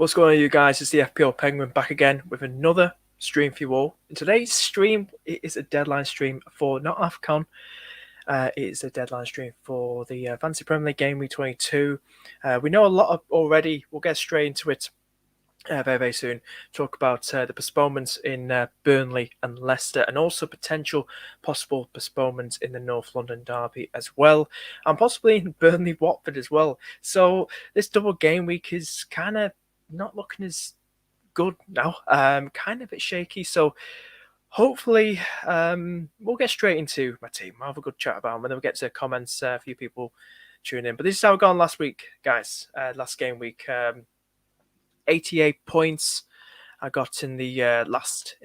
What's going on, you guys? It's the FPL Penguin back again with another stream for you all. In today's stream, it is a deadline stream for not AFCON. It is a deadline stream for the Fantasy Premier League Game Week 22. We know a lot of already. We'll get straight into it very, very soon. Talk about the postponements in Burnley and Leicester, and also potential possible postponements in the North London derby as well, and possibly in Burnley Watford as well. So this double game week is kind of not looking as good now. Kind of a bit shaky. So hopefully we'll get straight into my team. I'll have a good chat about them, and then we'll get to comments. A few people tune in. But this is how it gone last week, guys. Last game week. 88 points I got in the last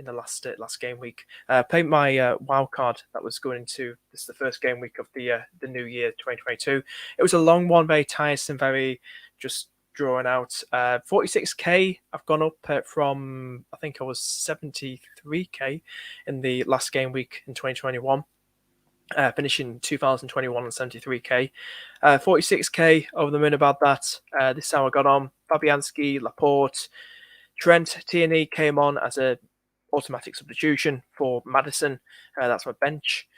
game week. Played my wild card that was going into this is the first game week of the new year 2022. It was a long one, very tiresome, very just drawn out. 46k. I've gone up from I think I was 73k in the last game week in 2021. Finishing 2021 on 73k, 46k over the moon about that. This is how I got on. Fabianski, Laporte, Trent, Tierney came on as a automatic substitution for Maddison. That's my bench.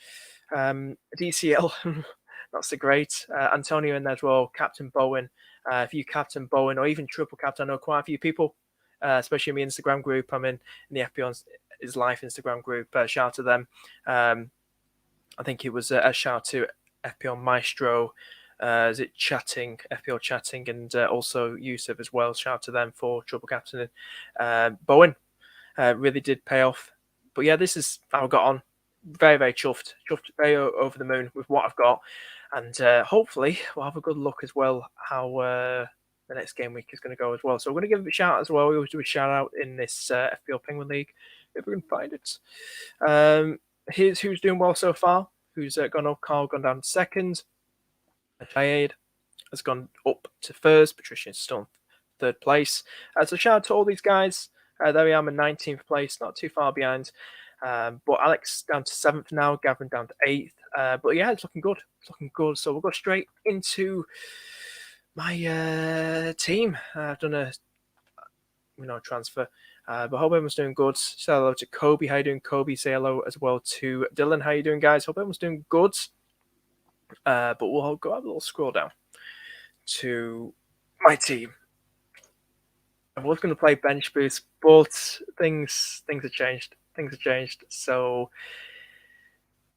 DCL, not so great. Antonio in there as well. Captain Bowen. If you captain Bowen or even triple captain, I know quite a few people, especially in the Instagram group. I'm in the FPL is Life Instagram group. Shout out to them. I think it was a shout to FPL Maestro, is it Chatting, FPL Chatting, and also Yusuf as well. Shout out to them for triple captaining. Bowen really did pay off. But yeah, this is how I got on. Very, very chuffed. Chuffed, very over the moon with what I've got. And hopefully we'll have a good look as well how the next game week is going to go as well. So we're going to give it a shout out as well. We always do a shout out in this FPL Penguin League if we can find it. Here's who's doing well so far. Who's gone up? Carl gone down to second. Jayade has gone up to first. Patricia is still in third place. So shout out to all these guys. There I am in 19th place, not too far behind. But Alex down to 7th now. Gavin down to 8th. But yeah, it's looking good. It's looking good. So we'll go straight into my team. I've done a transfer. But hope everyone's doing good. Say hello to Kobe. How you doing, Kobe? Say hello as well to Dylan. How you doing, guys? Hope everyone's doing good. But we'll go have a little scroll down to my team. I was going to play bench boost, but things have changed. Things have changed. So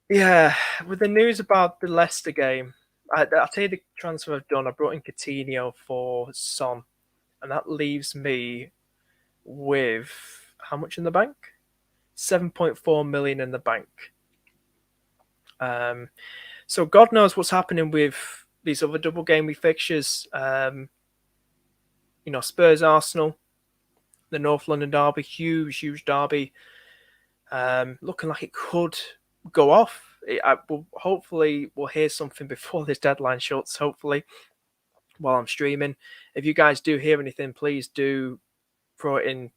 yeah, with the news about the Leicester game, I'll tell you the transfer I've done. I brought in Coutinho for Son, and that leaves me with how much in the bank? 7.4 million in the bank. So God knows what's happening with these other double game week fixtures. Spurs, Arsenal, the North London derby, huge derby. Looking like it could go off. Hopefully we'll hear something before this deadline shuts. Hopefully, while I'm streaming. If you guys do hear anything, please do throw it in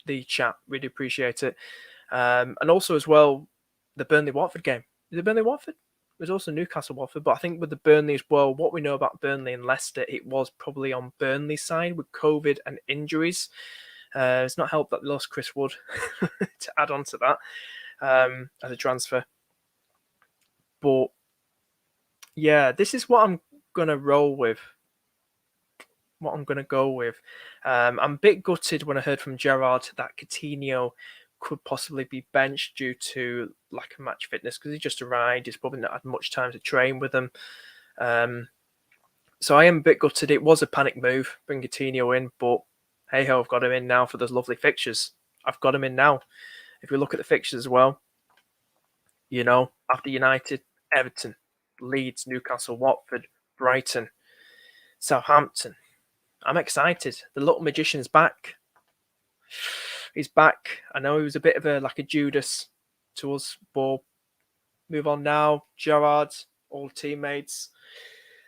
the chat. Really appreciate it. And also as well, the Burnley Watford game. Is it Burnley Watford? There's also Newcastle Watford, but I think with the Burnley as well, what we know about Burnley and Leicester, it was probably on Burnley's side with COVID and injuries. It's not helped that they lost Chris Wood to add on to that as a transfer. But yeah, this is what I'm going to roll with. What I'm going to go with. I'm a bit gutted when I heard from Gerard that Coutinho could possibly be benched due to lack of match fitness because he just arrived. He's probably not had much time to train with them. So I am a bit gutted. It was a panic move, bring Coutinho in, but hey ho, I've got him in now for those lovely fixtures. I've got him in now. If we look at the fixtures as well, after United, Everton, Leeds, Newcastle, Watford, Brighton, Southampton. I'm excited. The little magician's back. He's back. I know he was a bit of a Judas to us, but move on now. Gerrard, all teammates.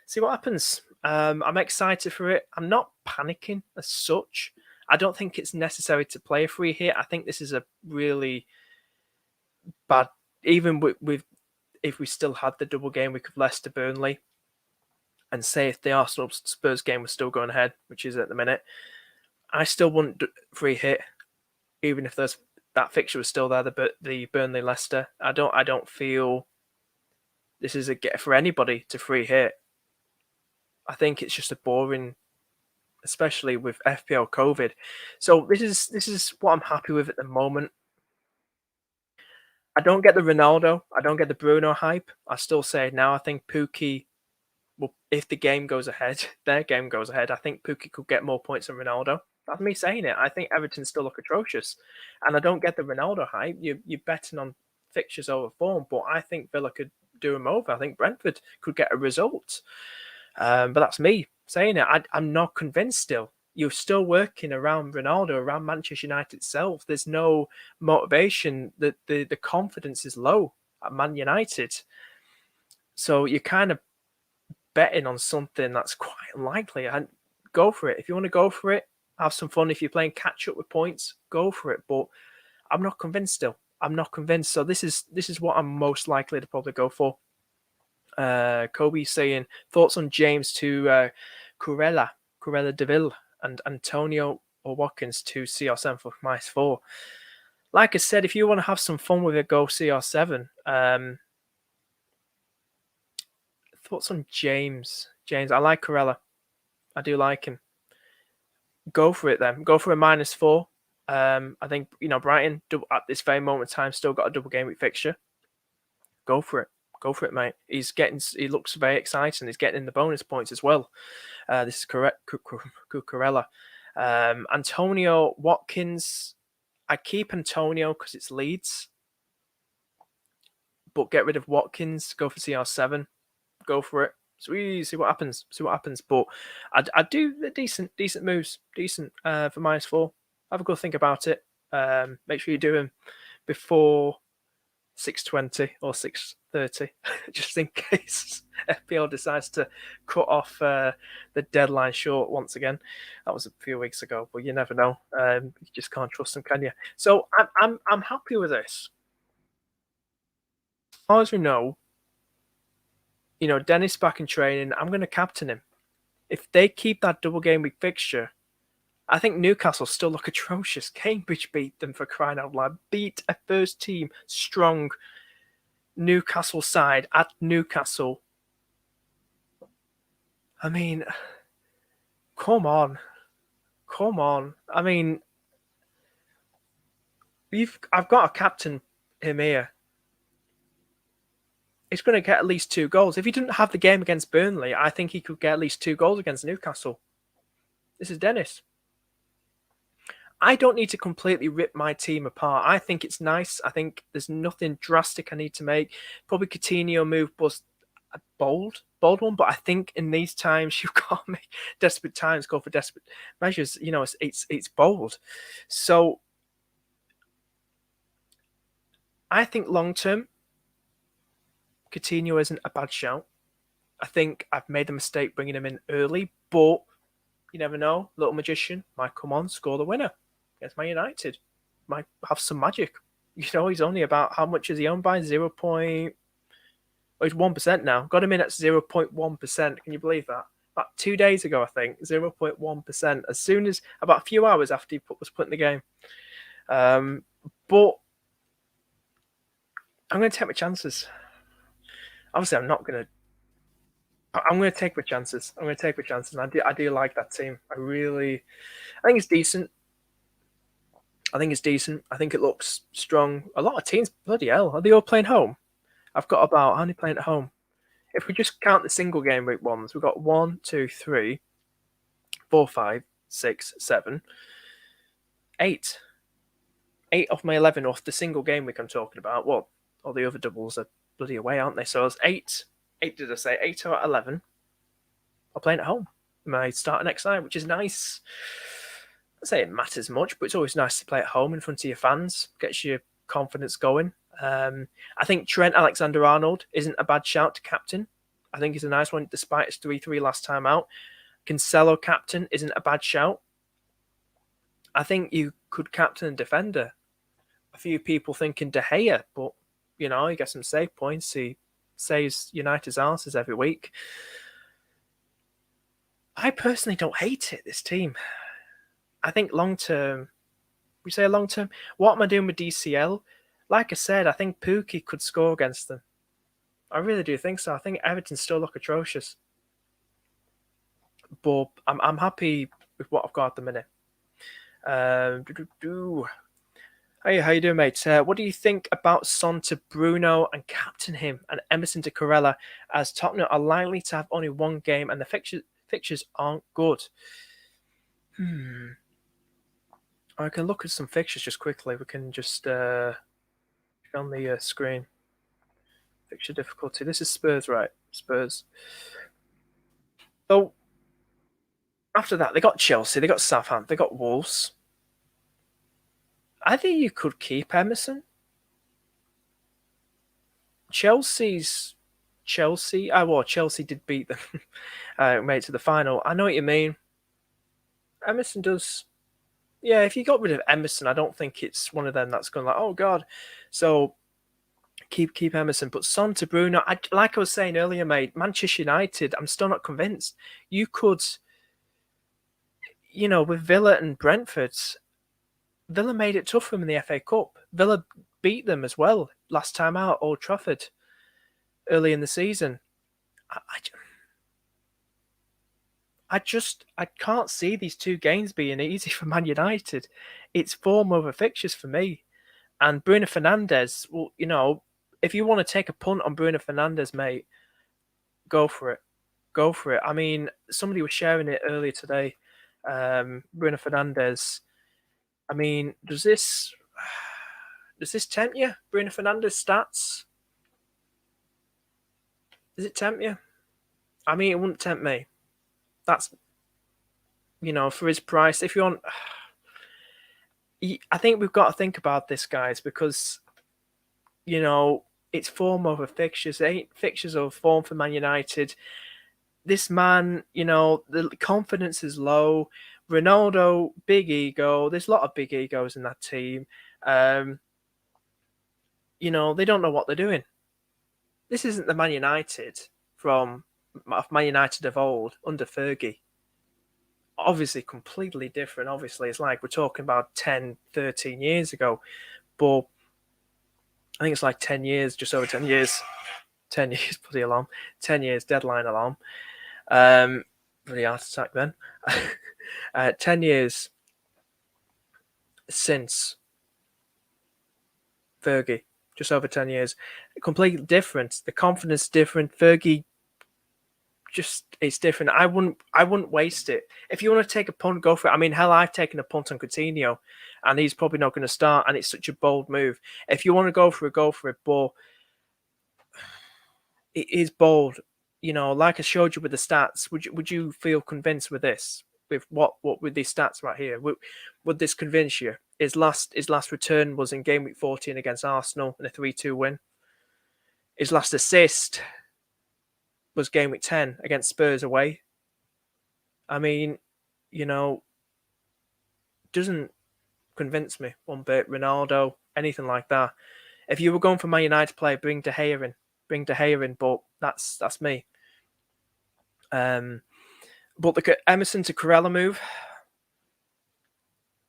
See what happens. I'm excited for it. I'm not panicking as such. I don't think it's necessary to play a free hit. I think this is a really bad, even with if we still had the double game week of Leicester Burnley, and say if the Arsenal Spurs game was still going ahead, which is at the minute, I still wouldn't free hit, even if that fixture was still there. The Burnley Leicester. I don't feel this is a get for anybody to free hit. I think it's just a boring, especially with FPL COVID. So this is what I'm happy with at the moment. I don't get the Ronaldo. I don't get the Bruno hype. I still say now I think Pookie. Well, if the game goes ahead, their game goes ahead, I think Pookie could get more points than Ronaldo. That's me saying it. I think Everton still look atrocious. And I don't get the Ronaldo hype. You're betting on fixtures over form, but I think Villa could do him over. I think Brentford could get a result. But that's me saying it. I'm not convinced still. You're still working around Ronaldo, around Manchester United itself. There's no motivation. The confidence is low at Man United. So you're kind of betting on something that's quite unlikely. And go for it. If you want to go for it, have some fun. If you're playing catch up with points, go for it. But I'm not convinced still. I'm not convinced. So this is what I'm most likely to probably go for. Kobe saying thoughts on James to Curella Deville and Antonio or Watkins to CR7 for -4. Like I said, if you want to have some fun with it, go CR7. Thoughts on James? I like Curella. I do like him. Go for it then. Go for a -4. I think Brighton at this very moment in time still got a double game week fixture. Go for it. Go for it, mate. He looks very exciting. He's getting in the bonus points as well. This is correct, Cucurella. Antonio Watkins. I keep Antonio because it's Leeds, but get rid of Watkins. Go for CR7. Go for it. So we see what happens. But I do the decent moves. Decent for -4. Have a good think about it. Make sure you do them before 6:20 or 6:30, just in case FPL decides to cut off the deadline short once again. That was a few weeks ago, but you never know. You just can't trust them, can you? So I'm happy with this. As far as we know, Dennis back in training. I'm going to captain him. If they keep that double game week fixture, I think Newcastle still look atrocious. Cambridge beat them, for crying out loud. Beat a first team strong Newcastle side at Newcastle. I mean, come on. I mean, I've got a captain him here. He's going to get at least 2 goals. If he didn't have the game against Burnley, I think he could get at least 2 goals against Newcastle. This is Dennis. I don't need to completely rip my team apart. I think it's nice. I think there's nothing drastic I need to make. Probably Coutinho move was a bold one, but I think in these times you've got to make desperate times go for desperate measures. It's bold. So I think long term, Coutinho isn't a bad shout. I think I've made the mistake bringing him in early, but you never know. Little magician might come on, score the winner against Man United. Might have some magic. He's only about, how much is he owned by? 0. He's 1% now. Got him in at 0.1%. Can you believe that? About 2 days ago, I think, 0.1%. As soon as, about a few hours after he was put in the game. But I'm going to take my chances. Obviously, I'm not going to. I'm going to take my chances. And I do like that team. I think it's decent. I think it looks strong. A lot of teams, bloody hell, are they all playing home? I've got about, how many playing at home? If we just count the single game week ones, we've got 1, 2, 3, 4, 5, 6, 7, 8. 8 of my 11 off the single game week I'm talking about. Well, all the other doubles are bloody away, aren't they? So it's 8. 8 did I say? 8 out of 11 are playing at home. My start next night, which is nice. I say it matters much, but it's always nice to play at home in front of your fans. Gets your confidence going. I think Trent Alexander-Arnold isn't a bad shout to captain. I think he's a nice one, despite his 3-3 last time out. Cancelo captain isn't a bad shout. I think you could captain a defender. A few people thinking De Gea, but he gets some save points. He saves United's asses every week. I personally don't hate it, this team. I think long term, we say long term. What am I doing with DCL? Like I said, I think Pookie could score against them. I really do think so. I think Everton still look atrocious, but I'm happy with what I've got at the minute. Hey, how you doing, mate? What do you think about Son to Bruno and captain him and Emerson to Corella, as Tottenham are likely to have only one game and the fixtures aren't good? I can look at some fixtures just quickly. We can just on the screen. Fixture difficulty. This is Spurs, right? Spurs. So after that, they got Chelsea, they got Southampton, they got Wolves. I think you could keep Emerson. Chelsea's Chelsea. Well, Chelsea did beat them, made it to the final. I know what you mean. Emerson does. Yeah, if you got rid of Emerson, I don't think it's one of them that's going like, oh god. So keep Emerson, but Son to Bruno. Like I was saying earlier, mate. Manchester United. I'm still not convinced. You could, with Villa and Brentford, Villa made it tough for them in the FA Cup. Villa beat them as well last time out, Old Trafford, early in the season. I can't see these two games being easy for Man United. It's form over fixtures for me. And Bruno Fernandez, well, if you want to take a punt on Bruno Fernandez, mate, go for it. Go for it. I mean, somebody was sharing it earlier today. Bruno Fernandez. I mean, does this tempt you? Bruno Fernandez stats? Does it tempt you? I mean, it wouldn't tempt me. That's, for his price. If you want, I think we've got to think about this, guys, because, it's form over fixtures. It ain't fixtures over form for Man United. This man, the confidence is low. Ronaldo, big ego. There's a lot of big egos in that team. They don't know what they're doing. This isn't the Man United from Man United of old under Fergie. Obviously, completely different. Obviously, it's like we're talking about 10, 13 years ago. But I think it's like 10 years, just over 10 years. 10 years, bloody alarm. 10 years, deadline alarm. Bloody heart attack then. 10 years since Fergie. Just over 10 years. Completely different. The confidence is different. Fergie, it's different. I wouldn't waste it. If you want to take a punt, go for it. I mean, hell, I've taken a punt on Coutinho, and he's probably not going to start, and it's such a bold move. If you want to go for it, go for it. But it is bold. Like I showed you with the stats, would you feel convinced with this? With what with these stats right here? Would this convince you? His last return was in game week 14 against Arsenal in a 3-2 win. His last assist was game week 10 against Spurs away. I mean, doesn't convince me one bit. Ronaldo, anything like that. If you were going for Man United player, bring De Gea in, but that's me. But look at Emerson to Corella move.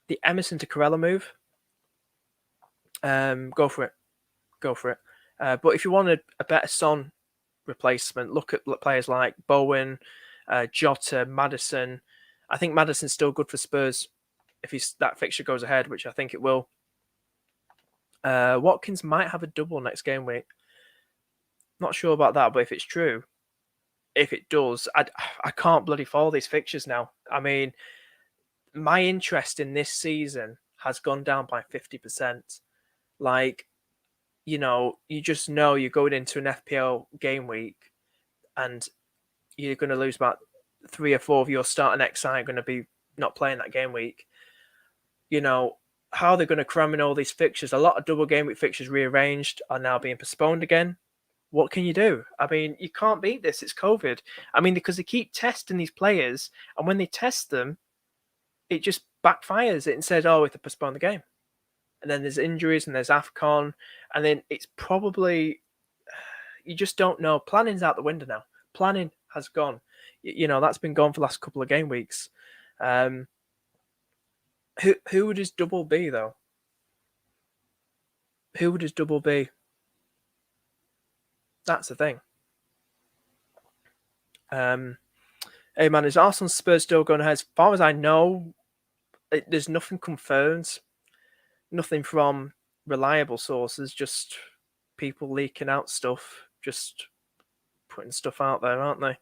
The Emerson to Corella move. Go for it. But if you wanted a better Son replacement, look at players like Bowen, Jota, Maddison. I think Maddison's still good for Spurs if that fixture goes ahead, which I think it will. Watkins might have a double next game week. Not sure about that, but if it's true, if it does, I can't bloody follow these fixtures now. I mean, my interest in this season has gone down by 50%. Like, you just know you're going into an FPL game week and you're going to lose about 3 or 4 of your starting XI are going to be not playing that game week. How they're going to cram in all these fixtures. A lot of double game week fixtures rearranged are now being postponed again. What can you do? I mean, you can't beat this. It's COVID. I mean, because they keep testing these players, and when they test them, it just backfires it and says, oh, we have to postpone the game. And then there's injuries and there's AFCON, and then it's probably, you just don't know. Planning's out the window now. Planning has gone. That's been gone for the last couple of game weeks. Who would his double be though? Who would his double be? That's the thing. Hey man, is Arsenal Spurs still going ahead? As far as I know, there's nothing confirmed. Nothing from reliable sources. Just people leaking out stuff. Just putting stuff out there, aren't they?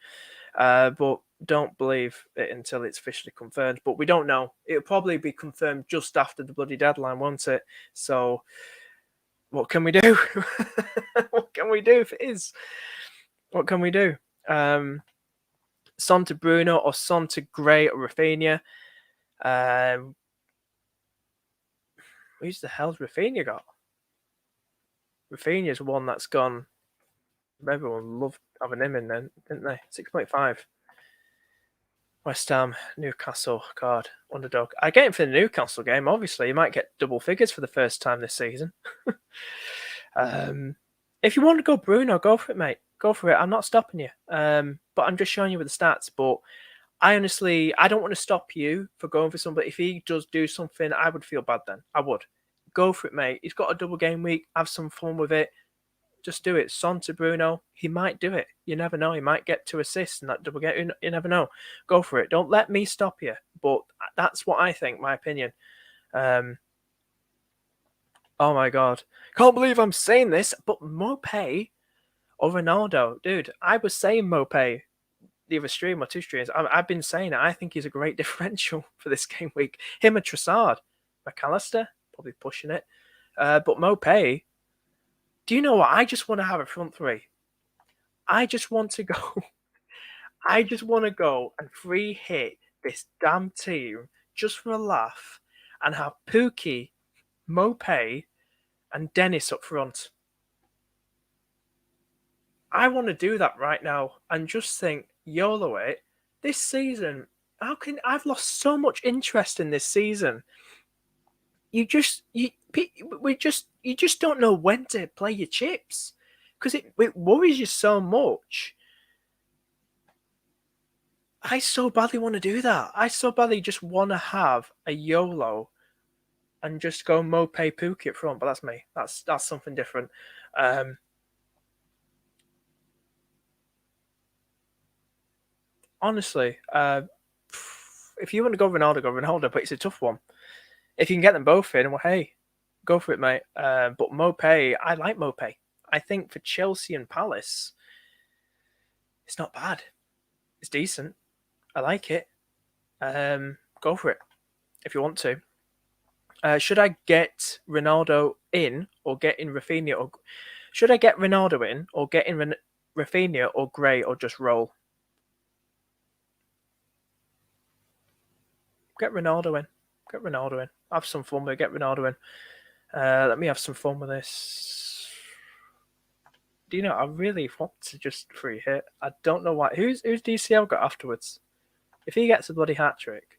But don't believe it until it's officially confirmed. But we don't know. It'll probably be confirmed just after the bloody deadline, won't it? So, what can we do? What can we do if it is? What can we do? Son to Bruno or Son to Gray or Rafinha? Who's the hell's Rafinha got? Rafinha's one that's gone. Everyone loved having him in then, didn't they? 6.5. West Ham, Newcastle card, underdog. I get him for the Newcastle game, obviously. You might get double figures for the first time this season. If you want to go Bruno, go for it, mate. Go for it. I'm not stopping you. But I'm just showing you with the stats. But I don't want to stop you for going for somebody. If he does do something, I would feel bad then. I would. Go for it, mate. He's got a double game week. Have some fun with it. Just do it. Son to Bruno, he might do it. You never know. He might get 2 assists in that double game. You never know. Go for it. Don't let me stop you. But that's what I think, my opinion. Oh my God. Can't believe I'm saying this, but Mopay or Ronaldo. Dude, I was saying Mopay the other stream or 2 streams. I've been saying it. I think he's a great differential for this game week. Him and Trossard. McAllister, probably pushing it. But Mopay, do you know what? I just want to have a front three. I just want to go. I just want to go and free hit this damn team just for a laugh and have Pookie, Mopay, and Dennis up front. I want to do that right now and just think, YOLO it. This season, I've lost so much interest in this season. You just don't know when to play your chips because it worries you so much. I so badly want to do that. I so badly just want to have a YOLO and just go Mopay Pookie up front. But that's me. That's something different. Honestly, if you want to go Ronaldo, but it's a tough one. If you can get them both in, well, hey, go for it, mate. But Mopay, I like Mopay. I think for Chelsea and Palace, it's not bad. It's decent. I like it. Go for it if you want to. Should I get Ronaldo in or get in Rafinha? Or should I get Ronaldo in or get in Rafinha or Gray or just roll? Get Ronaldo in. Get Ronaldo in. Have some fun with it. Get Ronaldo in. Let me have some fun with this. Do you know, I really want to just free hit. I don't know why. Who's DCL got afterwards? If he gets a bloody hat trick,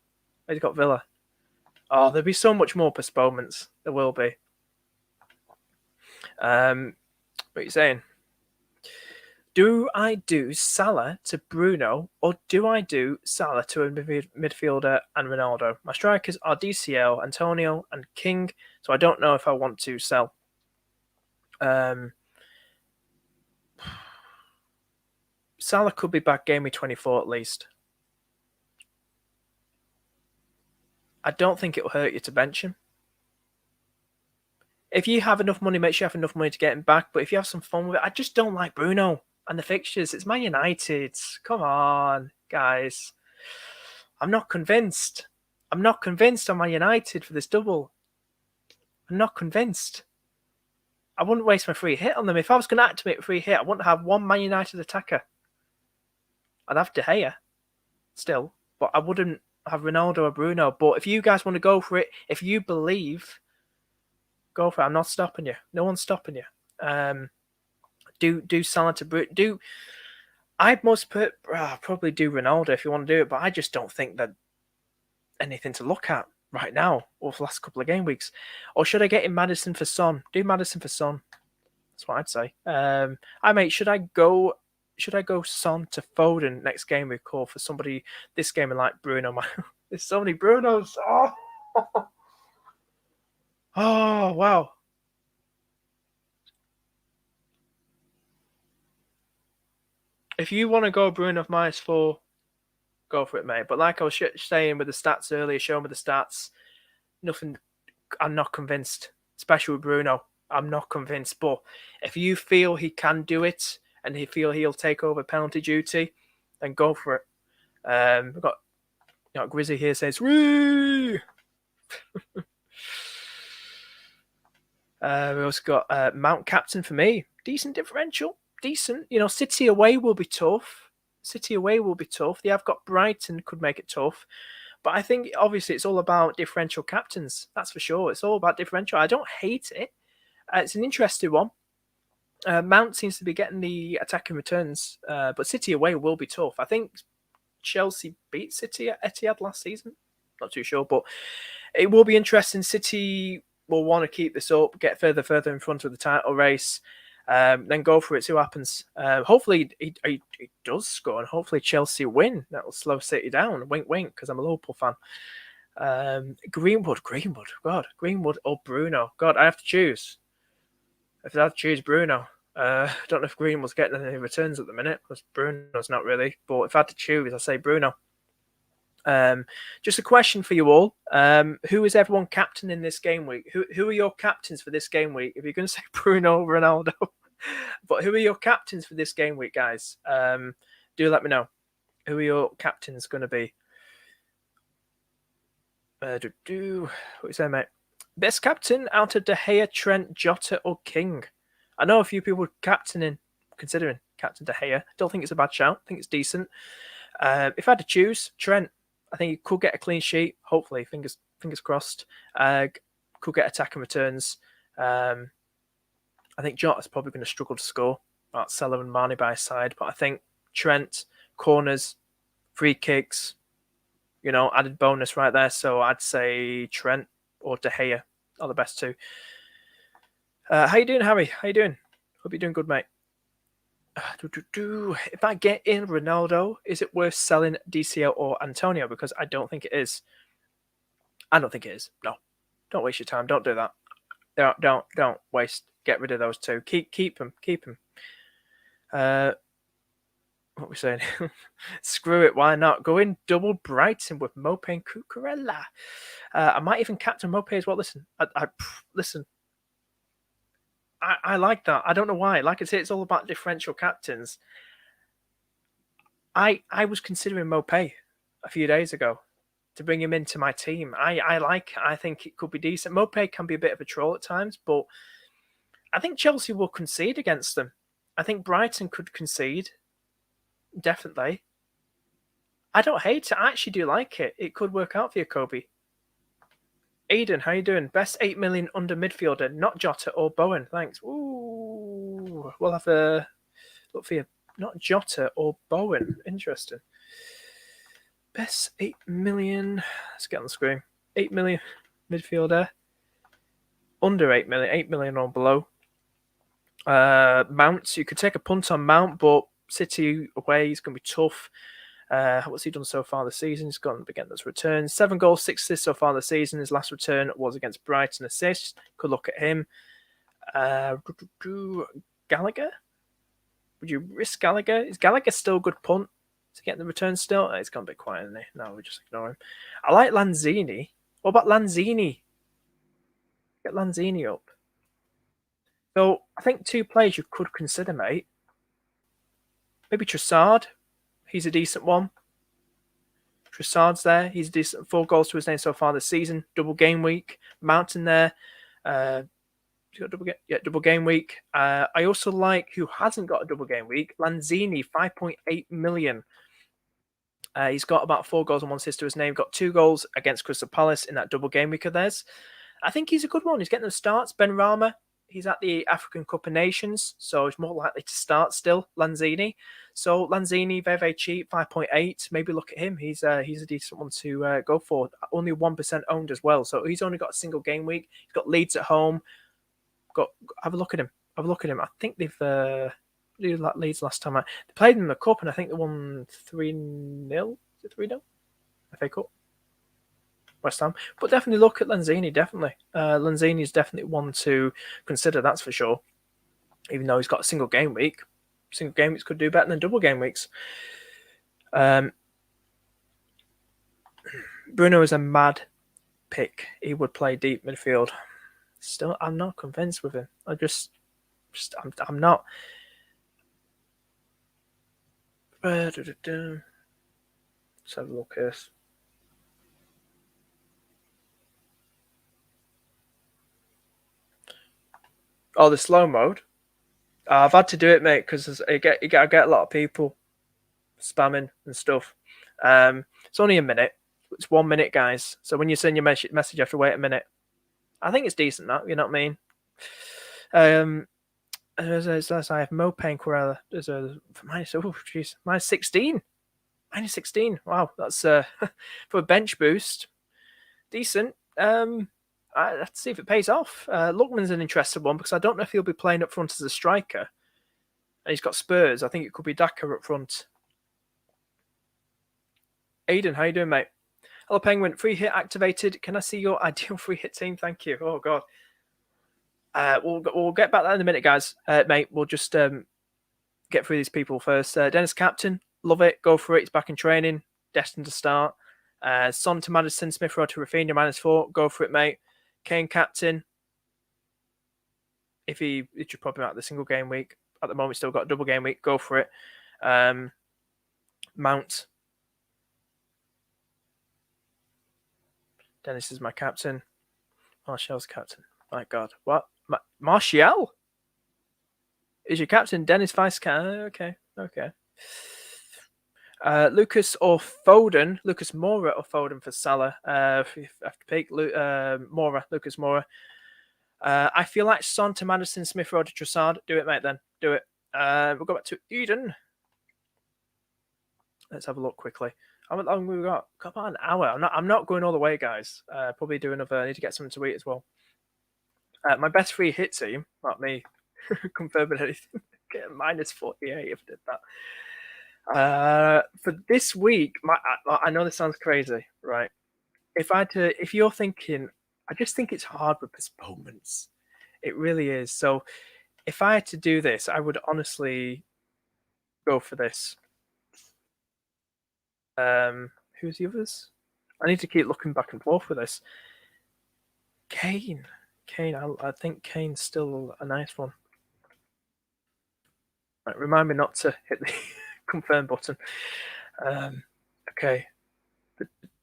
he's got Villa. Oh, there'll be so much more postponements. There will be. What are you saying? Do I do Salah to Bruno or do I do Salah to a midfielder and Ronaldo? My strikers are DCL, Antonio, and King, so I don't know if I want to sell. Salah could be back game week 24 at least. I don't think it'll hurt you to bench him. If you have enough money, make sure you have enough money to get him back. But if you have some fun with it, I just don't like Bruno and the fixtures. It's Man United. Come on, guys. I'm not convinced. I'm not convinced on Man United for this double. I'm not convinced. I wouldn't waste my free hit on them. If I was going to activate a free hit, I wouldn't have one Man United attacker. I'd have De Gea still, but I wouldn't have Ronaldo or Bruno. But if you guys want to go for it, if you believe, go for it. I'm not stopping you. No one's stopping you. Do Salah to Bruno. I'd probably do Ronaldo if you want to do it, but I just don't think that anything to look at right now or for the last couple of game weeks. Or should I get in Maddison for Son? Do Maddison for Son. That's what I'd say. Should I go Son to Foden next game week or for somebody this game and like Bruno? There's so many Brunos. Oh, wow. If you want to go Bruno -4, go for it, mate. But like I was saying with the stats earlier, showing with the stats, nothing. I'm not convinced, especially with Bruno. I'm not convinced. But if you feel he can do it and you feel he'll take over penalty duty, then go for it. We've got Grizzy here says, "Woo!" We also got Mount Captain for me. Decent differential. Decent. City away will be tough. City away will be tough. They have got Brighton, could make it tough. But I think obviously it's all about differential captains. That's for sure. It's all about differential. I don't hate it. It's an interesting one. Mount seems to be getting the attacking returns, but City away will be tough. I think Chelsea beat City at Etihad last season. Not too sure, but it will be interesting. City will want to keep this up, get further in front of the title race, then go for it. See what happens. Hopefully he does score, and hopefully Chelsea win. That will slow City down. Wink, wink, because I'm a Liverpool fan. Greenwood. God, Greenwood or Bruno. God, I have to choose. If I have to choose Bruno, I don't know if Greenwood's getting any returns at the minute because Bruno's not really. But if I had to choose, I say Bruno. Just a question for you all. Who is everyone captain in this game week? Who are your captains for this game week? If you're going to say Bruno, Ronaldo, but who are your captains for this game week, guys? Do let me know. Who are your captains going to be? What you say, mate? Best captain out of De Gea, Trent, Jota, or King? I know a few people considering Captain De Gea. Don't think it's a bad shout. I think it's decent. If I had to choose, Trent. I think he could get a clean sheet. Hopefully, fingers crossed. Could get attacking returns. I think Jota's probably going to struggle to score. That's Salah and Mane by his side, but I think Trent, corners, free kicks, added bonus right there. So I'd say Trent or De Gea are the best two. How you doing, Harry? How you doing? Hope you're doing good, mate. If I get in Ronaldo, is it worth selling DCL or Antonio? Because I don't think it is. I don't think it is. No, don't waste your time. Don't do that. Don't waste. Get rid of those two. Keep them. What are we saying? Screw it. Why not? Go in double Brighton with Mope and Cucurella. I might even captain Mope as well. Listen, listen. I like that. I don't know why. Like I say, it's all about differential captains. I was considering Mope a few days ago to bring him into my team. I think it could be decent. Mope can be a bit of a troll at times, but I think Chelsea will concede against them. I think Brighton could concede. Definitely. I don't hate it. I actually do like it. It could work out for you, Kobe. Aiden, how you doing? Best 8 million under midfielder, not Jota or Bowen. Thanks. Ooh, we'll have a look for you. Not Jota or Bowen. Interesting. Best 8 million. Let's get on the screen. 8 million midfielder. Under 8 million. 8 million or below. Mount. You could take a punt on Mount, but City away is going to be tough. What's he done so far this season? He's gone again. Those returns. 7 goals, 6 assists so far this season. His last return was against Brighton assist. Could look at him. Gallagher? Would you risk Gallagher? Is Gallagher still a good punt to get the return still? It's gone a bit quiet, isn't he? No, we just ignore him. I like Lanzini. What about Lanzini? Get Lanzini up. So I think 2 players you could consider, mate. Maybe Trossard. He's a decent one. Trossard's there. He's decent. 4 goals to his name so far this season. Double game week. Mountain there. He's got double game week. I also like who hasn't got a double game week. Lanzini, 5.8 million. He's got about 4 goals and 1 assist to his name. Got 2 goals against Crystal Palace in that double game week of theirs. I think he's a good one. He's getting the starts. Ben Rama, he's at the African Cup of Nations, so he's more likely to start still, Lanzini. So Lanzini, very, very cheap, 5.8. Maybe look at him. He's a decent one to go for. Only 1% owned as well. So he's only got a single game week. He's got Leeds at home. Have a look at him. I think they've Leeds last time. They played in the Cup, and I think they won 3-0. Is it 3-0? FA Cup. West Ham. But definitely look at Lanzini, definitely. Lanzini is definitely one to consider, that's for sure. Even though he's got a single game week. Single game weeks could do better than double game weeks. Bruno is a mad pick. He would play deep midfield. Still, I'm not convinced with him. I'm not. Let's have a look here. Oh, the slow mode. I've had to do it, mate, because I get a lot of people spamming and stuff. It's only a minute. It's 1 minute, guys. So when you send your message, you have to wait a minute. I think it's decent, that, you know what I mean? I have Mopé and Corella. There's a minus 16. Minus 16. Wow, that's for a bench boost. Decent. Let's see if it pays off. Lookman's an interesting one because I don't know if he'll be playing up front as a striker. And he's got Spurs. I think it could be Daka up front. Aiden, how you doing, mate? Hello, Penguin. Free hit activated. Can I see your ideal free hit team? Thank you. Oh, God. We'll get back there in a minute, guys. Mate, we'll just get through these people first. Dennis Captain, love it. Go for it. He's back in training. Destined to start. Son to Madison, Smith Rowe to Rafinha, -4. Go for it, mate. Kane Captain. If he should probably out the single game week. At the moment, still got a double game week. Go for it. Mount. Dennis is my captain. Martial's captain. My God. What? Martial? Is your captain Dennis vice captain? Okay. Lucas or Foden? Lucas Moura or Foden for Salah? If you have to pick Moura, Lucas Moura. I feel like Son to Madison, Smith Rowe to Trossard. Do it, mate, then. Do it. We'll go back to Eden. Let's have a look quickly. How long we got? Got about an hour. I'm not going all the way, guys. Probably do another. I need to get something to eat as well. My best free hit team, not me confirming anything. Get -48 if I did that. For this week, I know this sounds crazy, right? If you're thinking, I just think it's hard with postponements. It really is. So if I had to do this, I would honestly go for this. Who's the others? I need to keep looking back and forth with this. Kane. I think Kane's still a nice one. Right, remind me not to hit the confirm button. Okay.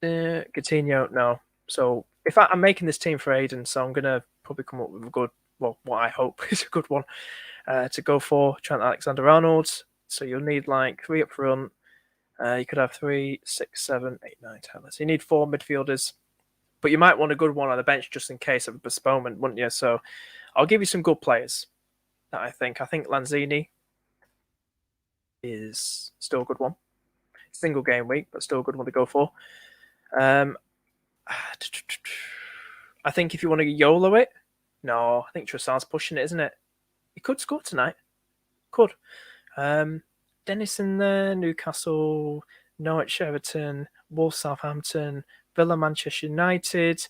Coutinho, no. So if I'm making this team for Aiden, so I'm gonna probably come up with a good, well, what I hope is a good one to go for. Trent Alexander-Arnold. So you'll need like 3 up front. You could have 3, 6, 7, 8, 9, 10. So you need 4 midfielders. But you might want a good one on the bench just in case of a postponement, wouldn't you? So I'll give you some good players that I think. I think Lanzini is still a good one. Single game week, but still a good one to go for. I think if you want to YOLO it, no, I think Trossard's pushing it, isn't it? He could score tonight. Could. Dennis in there, Newcastle, Norwich, Everton, Wolves, Southampton, Villa, Manchester United.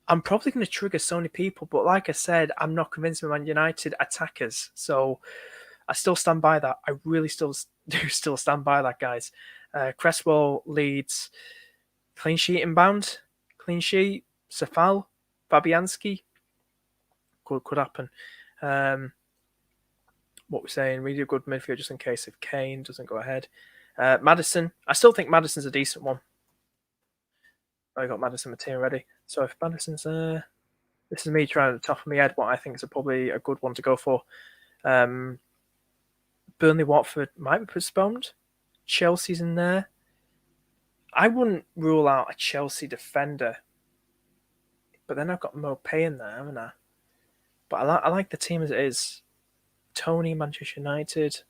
I'm probably going to trigger so many people, but like I said, I'm not convinced with Man United attackers. So I still stand by that. I really still stand by that, guys. Cresswell leads clean sheet inbound. Clean sheet. Safal. Fabianski. Could happen. What we're saying, really a good midfield just in case if Kane doesn't go ahead. Maddison. I still think Maddison's a decent one. I got Maddison Mateen ready. So if Maddison's there, this is me trying to top of my head what I think is probably a good one to go for. Burnley Watford might be postponed. Chelsea's in there. I wouldn't rule out a Chelsea defender. But then I've got Mopé in there, haven't I? But I like the team as it is. Tony, Manchester United.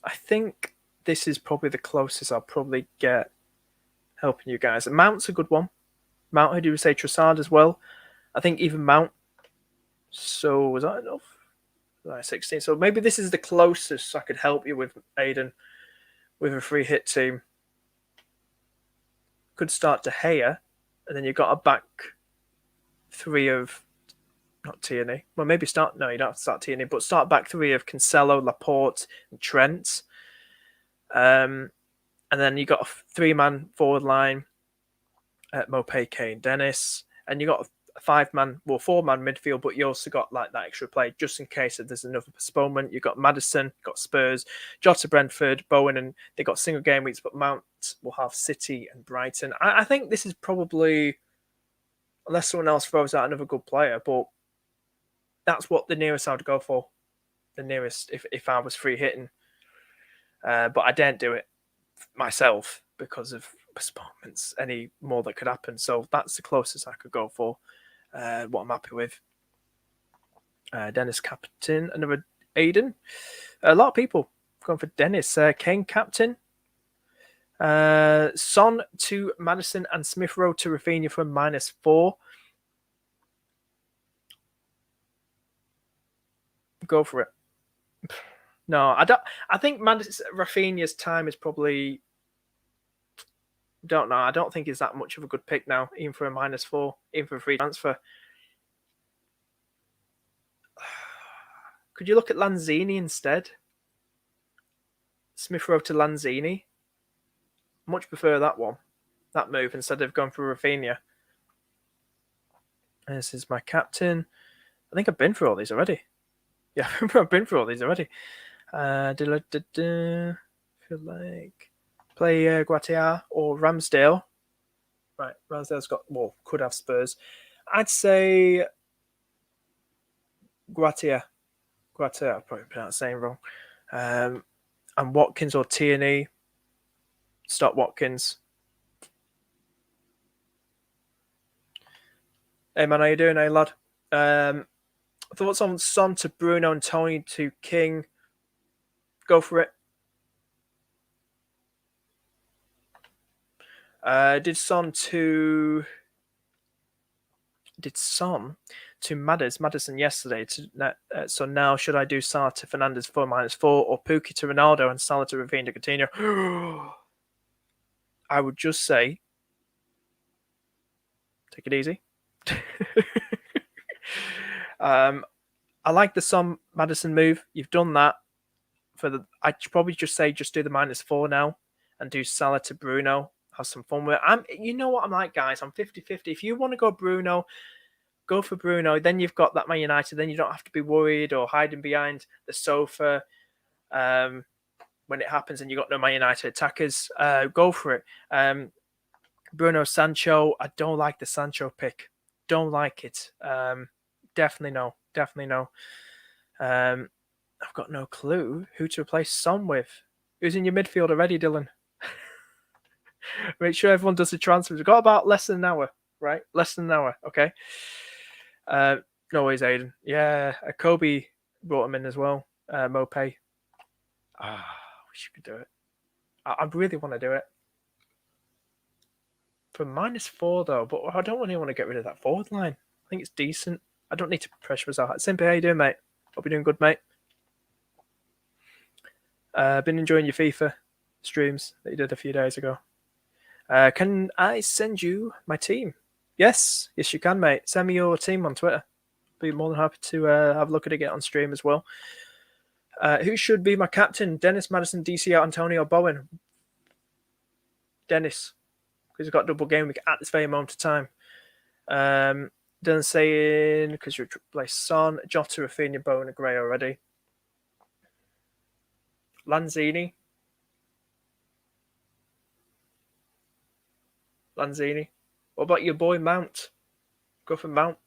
I think this is probably the closest I'll probably get helping you guys. And Mount's a good one. Mount, who do we say? Trossard as well. I think even Mount. So was that enough? 16. So maybe this is the closest I could help you with, Aiden, with a free hit team. could start De Gea, and then you've got a back three of not Tierney. Well, maybe start. No, you don't have to start Tierney, but start back three of Cancelo, Laporte, and Trent. And then you got a three-man forward line at Mopé, Kane, Dennis, and you got a four-man midfield, but you also got like that extra play just in case if there's another postponement. You got Maddison, got Spurs, Jota, Brentford, Bowen, and they got single game weeks, but Mount will have City and Brighton. I think this is probably, unless someone else throws out another good player, but that's what the nearest I would go for. The nearest if I was free hitting. But I daren't do it myself because of postponements, any more that could happen. So that's the closest I could go for. What I'm happy with. Dennis captain, another Aiden. A lot of people going for Dennis. Kane captain. Son to Maddison and Smith Rowe to Rafinha for -4. Go for it. No, I don't. I think Rafinha's time is probably. Don't know. I don't think he's that much of a good pick now, even for a -4, even for a free transfer. Could you look at Lanzini instead? Smith Rowe to Lanzini. Much prefer that move instead of going for Rafinha. This is my captain. I think I've been through all these already. Yeah, I've been through all these already. Feel like play Guatia or Ramsdale. Right, Ramsdale's could have Spurs. I'd say Guatia. I'll probably pronounce the name wrong. And Watkins or Tierney. Stop Watkins. Hey man, how you doing, hey lad? Thoughts on Son to Bruno and Tony to King? Go for it. Did Son to Maddison yesterday. So now should I do Salah to Fernandez for -4 or Pukki to Ronaldo and Salah to Rafinha to Coutinho? I would just say take it easy. I like the Son Maddison move. You've done that. I'd probably just say just do the -4 now and do Salah to Bruno. Have some fun with it. You know what I'm like, guys. I'm 50-50. If you want to go Bruno, go for Bruno. Then you've got that Man United. Then you don't have to be worried or hiding behind the sofa when it happens and you got no Man United attackers. Go for it. Bruno Sancho. I don't like the Sancho pick. Don't like it. Definitely no. I've got no clue who to replace Son with. Who's in your midfield already, Dylan? Make sure everyone does the transfers. We've got about less than an hour, right? Less than an hour, okay? No worries, Aiden. Yeah, Kobe brought him in as well. Mopé. I wish you could do it. I really want to do it. For -4, though, but I don't really want to get rid of that forward line. I think it's decent. I don't need to pressure us out. Simply, how you doing, mate? Hope you're doing good, mate. Been enjoying your FIFA streams that you did a few days ago. Can I send you my team? Yes, you can, mate. Send me your team on Twitter. Be more than happy to have a look at it on stream as well. Who should be my captain? Dennis, Maddison, DCL, Antonio, Bowen. Dennis, because he's got double game week at this very moment of time. Dylan saying because you replace Son, Jota, Rafinha, Bowen, and Gray already. Lanzini. What about your boy Mount? Go for Mount.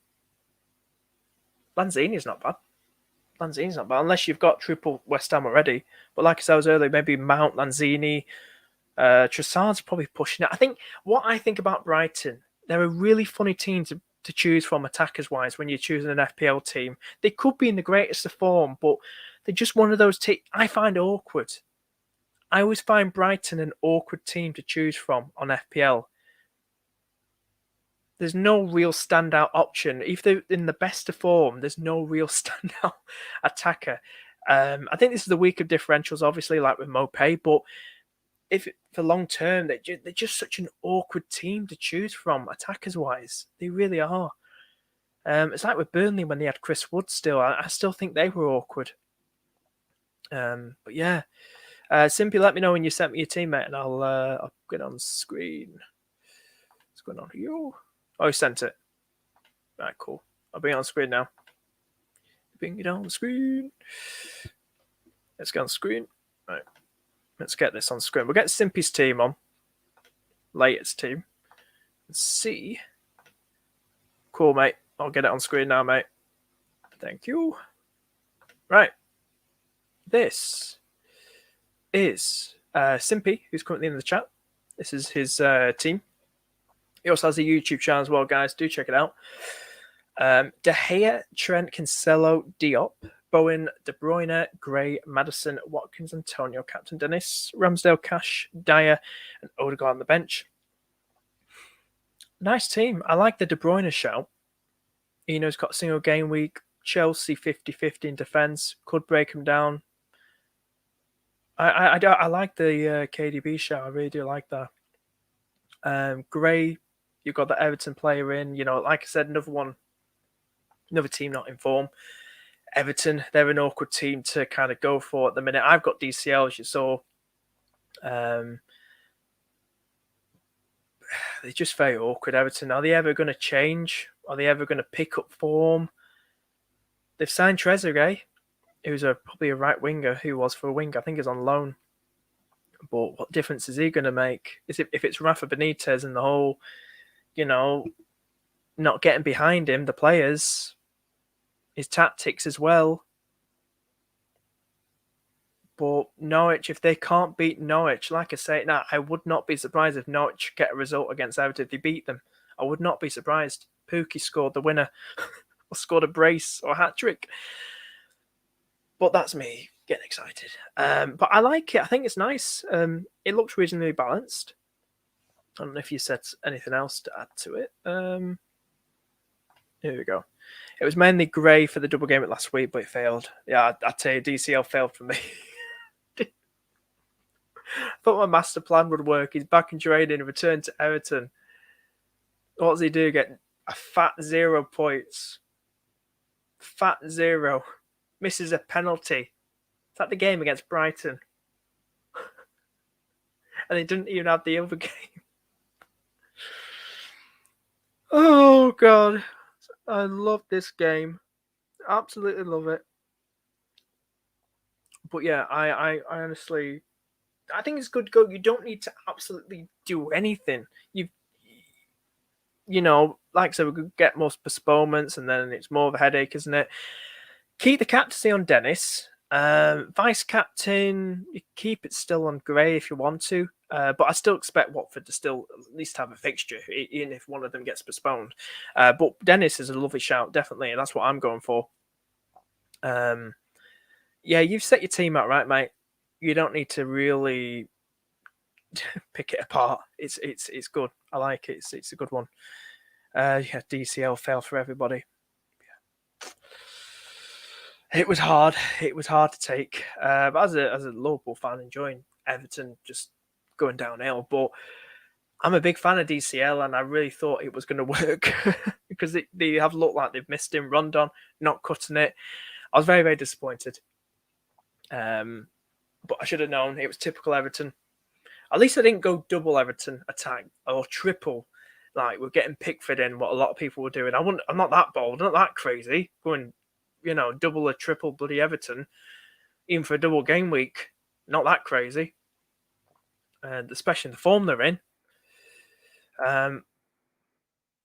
Lanzini's not bad. Unless you've got triple West Ham already. But like I said earlier, maybe Mount, Lanzini. Trossard's probably pushing it. What I think about Brighton, they're a really funny team to choose from attackers-wise when you're choosing an FPL team. They could be in the greatest of form, but they're just one of those teams I find awkward. I always find Brighton an awkward team to choose from on FPL. There's no real standout option. If they're in the best of form, there's no real standout attacker. I think this is the week of differentials, obviously, like with Mopé, but if for long term, they're just such an awkward team to choose from, attackers wise. They really are. It's like with Burnley when they had Chris Wood still. I still think they were awkward. But yeah, simply let me know when you sent me your teammate, and I'll get on screen. What's going on here? Oh, you sent it. Right, cool. I'll bring it on screen now. Bring it on screen. Let's get on screen. Right. Let's get this on screen. We'll get Simpy's team on. Latest team. Let's see. Cool, mate. I'll get it on screen now, mate. Thank you. Right. This is Simpy, who's currently in the chat. This is his team. He also has a YouTube channel as well, guys. Do check it out. De Gea, Trent, Cancelo, Diop, Bowen, De Bruyne, Gray, Maddison, Watkins, Antonio, Captain Dennis, Ramsdale, Cash, Dyer, and Odegaard on the bench. Nice team. I like the De Bruyne shout. You know, he's got a single game week. Chelsea 50-50 in defence. Could break him down. I like the KDB shout. I really do like that. Gray, you've got the Everton player in. You know, like I said, another team not in form. Everton, they're an awkward team to kind of go for at the minute. I've got DCL, as you saw. They're just very awkward, Everton. Are they ever going to change? Are they ever going to pick up form? They've signed Trezeguet, who's probably a right winger, who was for a winger. I think he's on loan. But what difference is he going to make? If it's Rafa Benitez and the whole, you know, not getting behind him, the players, his tactics as well. But Norwich, if they can't beat Norwich, like I say, now I would not be surprised if Norwich get a result against Everton if they beat them. I would not be surprised. Pookie scored the winner, or scored a brace or a hat trick. But that's me getting excited. But I like it. I think it's nice. It looks reasonably balanced. I don't know if you said anything else to add to it. Here we go. It was mainly Gray for the double game last week, but it failed. Yeah, I'd tell you, DCL failed for me. I thought my master plan would work. He's back in training, returned to Everton. What does he do? Get a fat 0 points. Fat 0. Misses a penalty. It's like the game against Brighton. And he didn't even have the other game. Oh, God. I love this game. Absolutely love it. But yeah, I honestly, I think it's good to go. You don't need to absolutely do anything. You know, like I said, we could get more postponements and then it's more of a headache, isn't it? Keep the captaincy on Dennis. Vice captain, you keep it still on Gray if you want to. But I still expect Watford to still at least have a fixture, even if one of them gets postponed. But Dennis is a lovely shout, definitely, and that's what I'm going for. Yeah, you've set your team out right, mate. You don't need to really pick it apart. It's good. I like it. It's a good one. Yeah, DCL failed for everybody. Yeah. It was hard. It was hard to take. But as a Liverpool fan, enjoying Everton just going downhill. But I'm a big fan of DCL, and I really thought it was going to work because they have looked like they've missed him. Rondon not cutting it. I was very, very disappointed. But I should have known it was typical Everton. At least I didn't go double Everton attack or triple. Like we're getting Pickford in, what a lot of people were doing. I'm not that bold, not that crazy. Going, double or triple bloody Everton, even for a double game week. Not that crazy. And especially in the form they're in.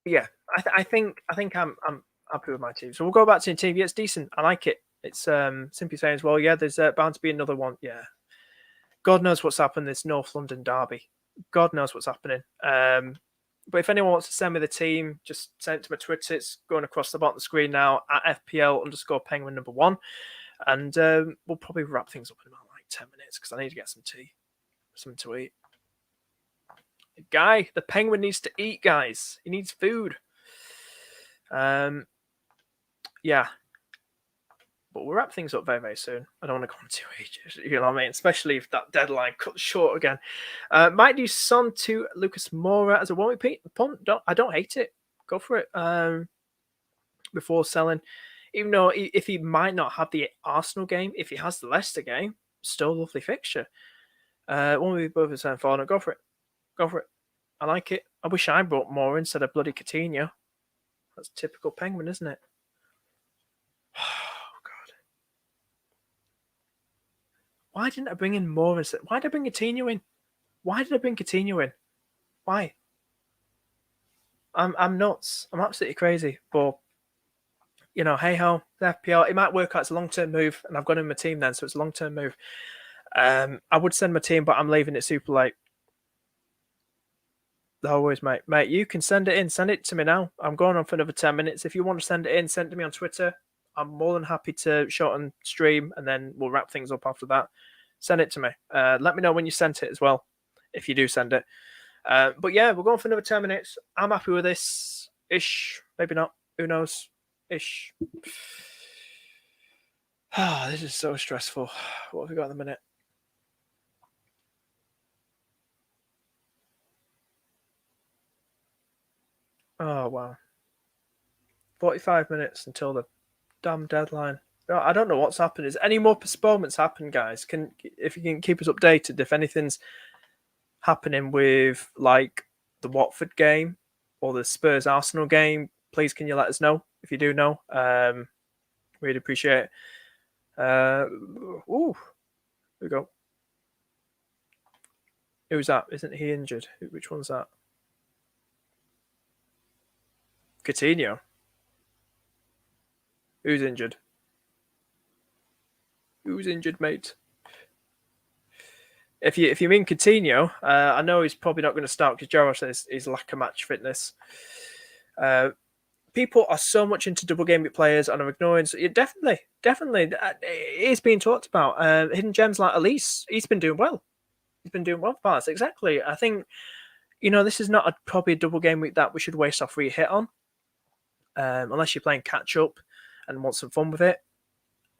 Yeah, I think I'm happy with my team. So we'll go back to the team. Yeah, it's decent. I like it. It's simply saying as well. Yeah, there's bound to be another one. Yeah, God knows what's happened this North London derby. God knows what's happening. But if anyone wants to send me the team, just send it to my Twitter. It's going across the bottom of the screen now at FPL_penguin number 1. And we'll probably wrap things up in about like 10 minutes because I need to get some tea, something to eat. The penguin needs to eat, guys. He needs food. Yeah. But we'll wrap things up very, very soon. I don't want to go on too ages, you know what I mean? Especially if that deadline cuts short again. Might do Son to Lucas Moura as a 1 week punt. I don't hate it. Go for it. Before selling, even though if he might not have the Arsenal game, if he has the Leicester game, still a lovely fixture. 1 week above the 7-4. Go for it. Go for it. I like it. I wish I brought more instead of bloody Coutinho. That's typical Penguin, isn't it? Oh, God. Why didn't I bring in more instead? Why did I bring Coutinho in? Why did I bring Coutinho in? Why? I'm nuts. I'm absolutely crazy. But, you know, hey ho, the FPL, it might work out. It's a long-term move, and I've got in my team then, so it's a long-term move. I would send my team, but I'm leaving it super late. Always, mate. Mate, you can send it in. Send it to me now. I'm going on for another 10 minutes. If you want to send it in, send it to me on Twitter. I'm more than happy to show and stream, and then we'll wrap things up after that. Send it to me. Let me know when you sent it as well, if you do send it. But yeah, we're going for another 10 minutes. I'm happy with this. Ish. Maybe not. Who knows? Ish. Ah, this is so stressful. What have we got in a minute? Oh, wow. 45 minutes until the damn deadline. I don't know what's happened. Is any more postponements happen, guys? If you can keep us updated, if anything's happening with like the Watford game or the Spurs Arsenal game, please can you let us know if you do know? Really appreciate it. Here we go. Who's that? Isn't he injured? Which one's that? Coutinho. Who's injured? Who's injured, mate? If you mean Coutinho, I know he's probably not going to start because Gerrard says he's lack of match fitness. People are so much into double game week players and are ignoring. So definitely, it is being talked about. Hidden gems like Elise, he's been doing well. He's been doing well for Palace. Exactly. I think this is not probably a double game week that we should waste our free hit on, unless you're playing catch up and want some fun with it.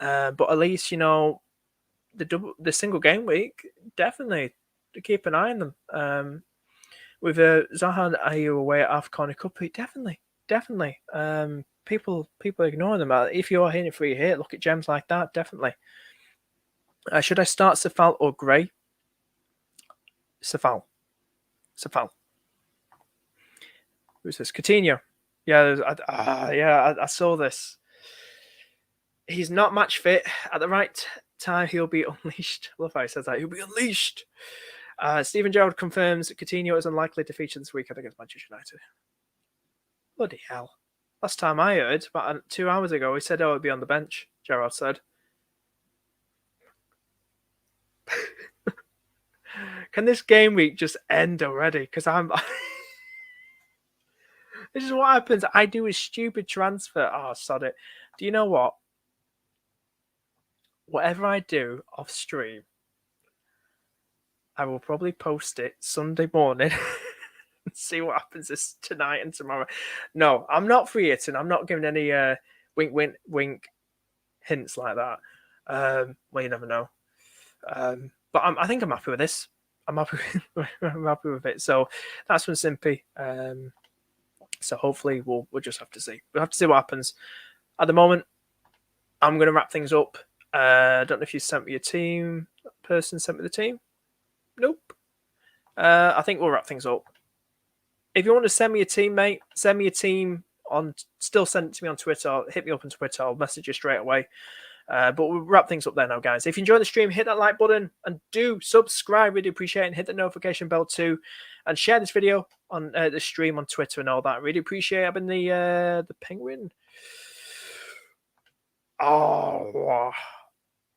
But at least the single game week, definitely to keep an eye on them. With Zaha and Ayew away at AFCON Cup, definitely. People ignore them. If you are hitting a free hit, look at gems like that. Definitely. Should I start Safal or Gray? Safal. Who's this? Coutinho. Yeah, I saw this. He's not match fit at the right time. He'll be unleashed. I love how he says that. He'll be unleashed. Stephen Gerrard confirms Coutinho is unlikely to feature this weekend against Manchester United. Bloody hell. Last time I heard, about 2 hours ago, he said, he'd be on the bench, Gerrard said. Can this game week just end already? Because this is what happens. I do a stupid transfer. Oh, sod it. Do you know what? Whatever I do off stream, I will probably post it Sunday morning and see what happens tonight and tomorrow. No, I'm not free hitting. I'm not giving any wink hints like that. Well, you never know. But I think I'm happy with this. I'm happy with it. So that's from Simpy. So hopefully we'll just have to see. We'll have to see what happens. At the moment, I'm going to wrap things up. I don't know if you sent me your team. That person sent me the team. Nope. I think we'll wrap things up. If you want to send me a team, mate, send me a team on. Still send it to me on Twitter. Hit me up on Twitter. I'll message you straight away. But we'll wrap things up there now, guys. If you enjoy the stream, hit that like button and do subscribe. Really appreciate it. And hit the notification bell too. And share this video on the stream on Twitter and all that. Really appreciate it. I've been the Penguin. Oh,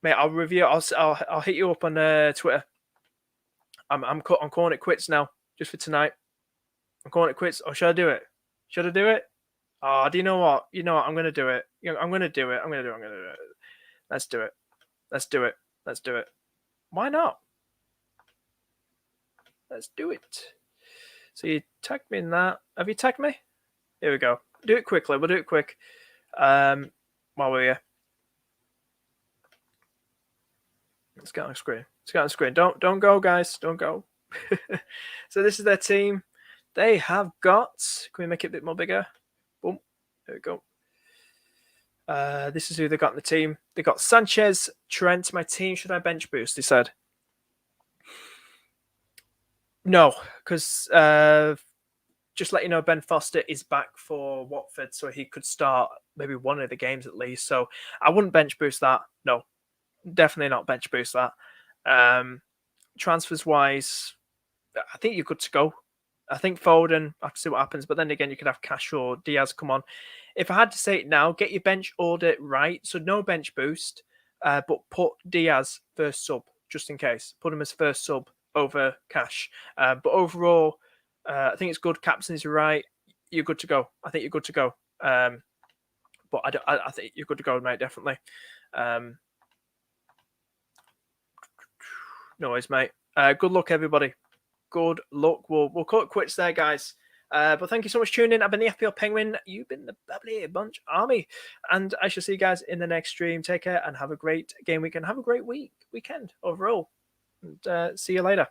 mate, I'll review. I'll hit you up on Twitter. I'm calling it quits now, just for tonight. I'm calling it quits. Or should I do it? Oh, do you know what? I'm going to do it. I'm going to do it. Let's do it. Why not? Let's do it. So you tagged me in that. Have you tagged me? Here we go. Do it quickly. We'll do it quick. While we're here. Let's get on screen. Let's get on screen. Don't go, guys. Don't go. So this is their team. They have got. Can we make it a bit more bigger? Boom. There we go. This is who they got in the team. They got Sanchez, Trent. My team. Should I bench boost? He said. No, because just let you know, Ben Foster is back for Watford, so he could start maybe one of the games at least. So I wouldn't bench boost that. No, definitely not bench boost that. Transfers wise, I think you're good to go. I think Foden, I have to see what happens, but then again, you could have Cash or Diaz come on. If I had to say it now, get your bench order right. So no bench boost, but put Diaz first sub, just in case. Put him as first sub over Cash. But overall, I think it's good. Captain's right. You're good to go. I think you're good to go. But I think you're good to go, mate, definitely. No worries, mate. Good luck, everybody. Good luck. We'll call it quits there, guys. But thank you so much for tuning in. I've been the FPL Penguin. You've been the Bubbly Bunch Army. And I shall see you guys in the next stream. Take care and have a great game week and have a great weekend overall. And see you later.